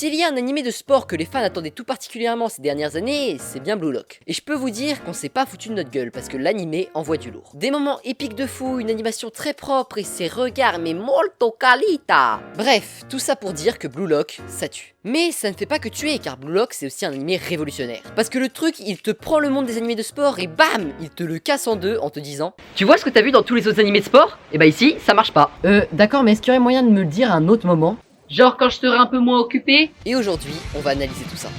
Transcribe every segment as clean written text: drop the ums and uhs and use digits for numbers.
S'il y a un animé de sport que les fans attendaient tout particulièrement ces dernières années, c'est bien Blue Lock. Et je peux vous dire qu'on s'est pas foutu de notre gueule parce que l'animé envoie du lourd. Des moments épiques de fou, une animation très propre et ses regards mais molto qualita. Bref, tout ça pour dire que Blue Lock, ça tue. Mais ça ne fait pas que tuer, car Blue Lock c'est aussi un animé révolutionnaire. Parce que le truc, il te prend le monde des animés de sport et bam, il te le casse en deux en te disant: tu vois ce que t'as vu dans tous les autres animés de sport? Et bah ici, ça marche pas. D'accord, mais est-ce qu'il y aurait moyen de me le dire à un autre moment? Genre quand je serai un peu moins occupé. Et aujourd'hui, on va analyser tout ça.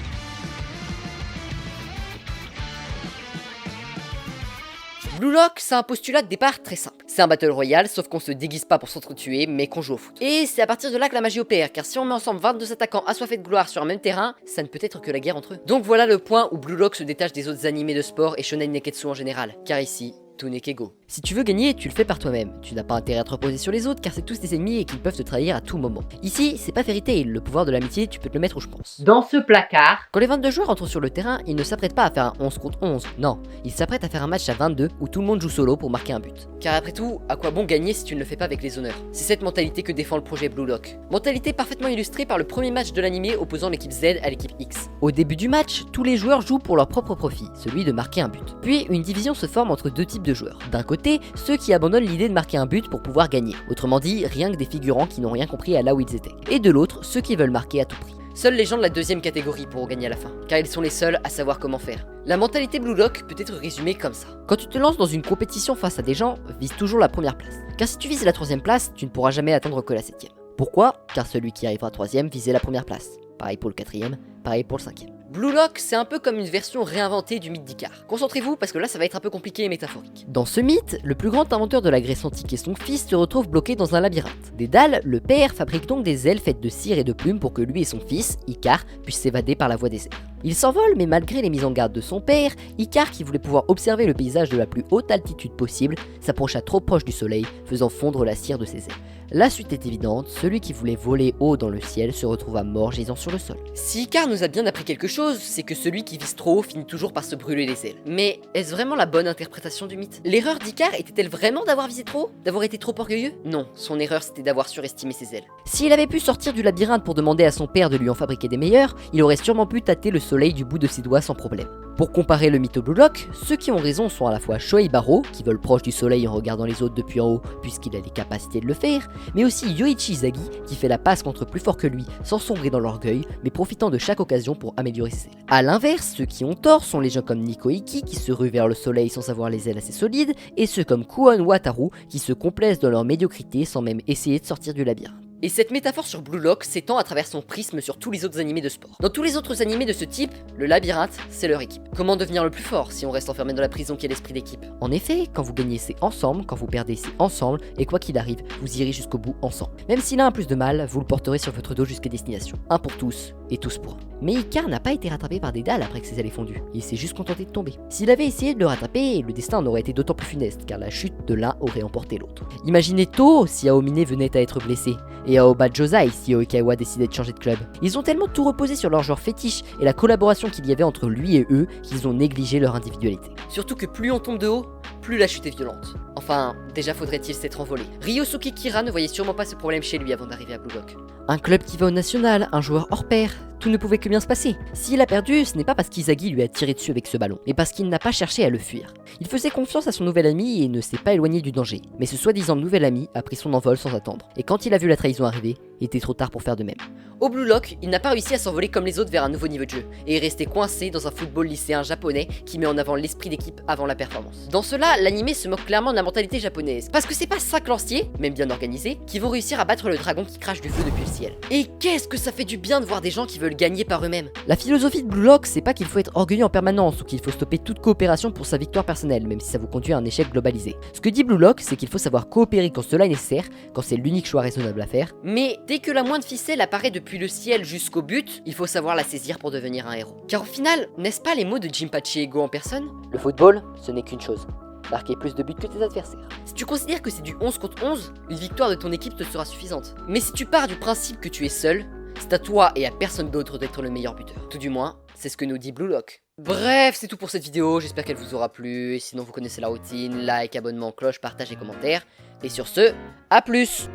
Blue Lock, c'est un postulat de départ très simple. C'est un battle royale, sauf qu'on se déguise pas pour s'entretuer, mais qu'on joue au foot. Et c'est à partir de là que la magie opère, car si on met ensemble 22 attaquants assoiffés de gloire sur un même terrain, ça ne peut être que la guerre entre eux. Donc voilà le point où Blue Lock se détache des autres animés de sport et shonen neketsu en général, car ici, tout n'est qu'ego. Si tu veux gagner, tu le fais par toi-même. Tu n'as pas intérêt à te reposer sur les autres car c'est tous tes ennemis et qu'ils peuvent te trahir à tout moment. Ici, c'est pas Fairy Tail, le pouvoir de l'amitié, tu peux te le mettre où je pense. Dans ce placard. Quand les 22 joueurs entrent sur le terrain, ils ne s'apprêtent pas à faire un 11 contre 11, non. Ils s'apprêtent à faire un match à 22 où tout le monde joue solo pour marquer un but. Car après tout, à quoi bon gagner si tu ne le fais pas avec les honneurs? C'est cette mentalité que défend le projet Blue Lock. Mentalité parfaitement illustrée par le premier match de l'animé opposant l'équipe Z à l'équipe X. Au début du match, tous les joueurs jouent pour leur propre profit, celui de marquer un but. Puis une division se forme entre deux types de joueurs. D'un côté, ceux qui abandonnent l'idée de marquer un but pour pouvoir gagner. Autrement dit, rien que des figurants qui n'ont rien compris à là où ils étaient. Et de l'autre, ceux qui veulent marquer à tout prix. Seuls les gens de la deuxième catégorie pourront gagner à la fin, car ils sont les seuls à savoir comment faire. La mentalité Blue Lock peut être résumée comme ça. Quand tu te lances dans une compétition face à des gens, vise toujours la première place. Car si tu vises la troisième place, tu ne pourras jamais atteindre que la septième. Pourquoi? Car celui qui arrivera troisième visait la première place. Pareil pour le quatrième, pareil pour le cinquième. Blue Lock, c'est un peu comme une version réinventée du mythe d'Icare. Concentrez-vous parce que là ça va être un peu compliqué et métaphorique. Dans ce mythe, le plus grand inventeur de la Grèce antique et son fils se retrouvent bloqués dans un labyrinthe. Dédale, le père, fabrique donc des ailes faites de cire et de plumes pour que lui et son fils, Icare, puissent s'évader par la voie des airs. Il s'envole, mais malgré les mises en garde de son père, Icare, qui voulait pouvoir observer le paysage de la plus haute altitude possible, s'approcha trop proche du soleil, faisant fondre la cire de ses ailes. La suite est évidente, celui qui voulait voler haut dans le ciel se retrouva mort gisant sur le sol. Si Icare nous a bien appris quelque chose, c'est que celui qui vise trop haut finit toujours par se brûler les ailes. Mais est-ce vraiment la bonne interprétation du mythe? L'erreur d'Icare était-elle vraiment d'avoir visé trop haut? D'avoir été trop orgueilleux? Non, son erreur c'était d'avoir surestimé ses ailes. S'il avait pu sortir du labyrinthe pour demander à son père de lui en fabriquer des meilleurs, il aurait sûrement pu tâter le soleil du bout de ses doigts sans problème. Pour comparer le mythe au Blue Lock, ceux qui ont raison sont à la fois Shoei Baro, qui vole proche du soleil en regardant les autres depuis en haut puisqu'il a les capacités de le faire, mais aussi Yoichi Izagi, qui fait la passe contre plus fort que lui sans sombrer dans l'orgueil, mais profitant de chaque occasion pour améliorer ses ailes. A l'inverse, ceux qui ont tort sont les gens comme Nico Iki, qui se ruent vers le soleil sans avoir les ailes assez solides, et ceux comme Kuon Wataru, qui se complaisent dans leur médiocrité sans même essayer de sortir du labyrinthe. Et cette métaphore sur Blue Lock s'étend à travers son prisme sur tous les autres animés de sport. Dans tous les autres animés de ce type, le labyrinthe, c'est leur équipe. Comment devenir le plus fort si on reste enfermé dans la prison qui est l'esprit d'équipe? En effet, quand vous gagnez c'est ensemble, quand vous perdez c'est ensemble, et quoi qu'il arrive, vous irez jusqu'au bout ensemble. Même si l'un a plus de mal, vous le porterez sur votre dos jusqu'à destination. Un pour tous, et tous pour un. Mais Icare n'a pas été rattrapé par Dédale après que ses ailes aient fondu. Il s'est juste contenté de tomber. S'il avait essayé de le rattraper, le destin en aurait été d'autant plus funeste, car la chute de l'un aurait emporté l'autre. Imaginez To si Aomine venait à être blessé, et Aoba Josai si Oikawa décidait de changer de club. Ils ont tellement tout reposé sur leur joueur fétiche et la collaboration qu'il y avait entre lui et eux qu'ils ont négligé leur individualité. Surtout que plus on tombe de haut, plus la chute est violente. Enfin, déjà faudrait-il s'être envolé. Ryosuke Kira ne voyait sûrement pas ce problème chez lui avant d'arriver à Blue Lock. Un club qui va au national, un joueur hors pair, tout ne pouvait que bien se passer. S'il a perdu, ce n'est pas parce qu'Izagi lui a tiré dessus avec ce ballon, mais parce qu'il n'a pas cherché à le fuir. Il faisait confiance à son nouvel ami et ne s'est pas éloigné du danger. Mais ce soi-disant nouvel ami a pris son envol sans attendre. Et quand il a vu la trahison arriver, il était trop tard pour faire de même. Au Blue Lock, il n'a pas réussi à s'envoler comme les autres vers un nouveau niveau de jeu, et est resté coincé dans un football lycéen japonais qui met en avant l'esprit d'équipe avant la performance. Dans cela, l'animé se moque clairement de la mentalité japonaise, parce que c'est pas 5 lanciers, même bien organisés, qui vont réussir à battre le dragon qui crache du feu depuis le ciel. Et qu'est-ce que ça fait du bien de voir des gens qui veulent gagner par eux-mêmes. La philosophie de Blue Lock, c'est pas qu'il faut être orgueilleux en permanence ou qu'il faut stopper toute coopération pour sa victoire personnelle, même si ça vous conduit à un échec globalisé. Ce que dit Blue Lock, c'est qu'il faut savoir coopérer quand cela est nécessaire, quand c'est l'unique choix raisonnable à faire, mais dès que la moindre ficelle apparaît depuis le ciel jusqu'au but, il faut savoir la saisir pour devenir un héros. Car au final, n'est-ce pas les mots de Jinpachi Ego en personne? Le football, ce n'est qu'une chose. Marquer plus de buts que tes adversaires. Si tu considères que c'est du 11 contre 11, une victoire de ton équipe te sera suffisante. Mais si tu pars du principe que tu es seul, c'est à toi et à personne d'autre d'être le meilleur buteur. Tout du moins, c'est ce que nous dit Blue Lock. Bref, c'est tout pour cette vidéo, j'espère qu'elle vous aura plu. Et sinon vous connaissez la routine, like, abonnement, cloche, partage et commentaires. Et sur ce, à plus.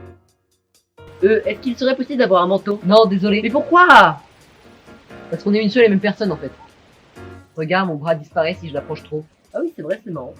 Est-ce qu'il serait possible d'avoir un manteau? Non, désolé. Mais pourquoi? Parce qu'on est une seule et même personne en fait. Regarde, mon bras disparaît si je l'approche trop. Ah oui, c'est vrai, c'est marrant.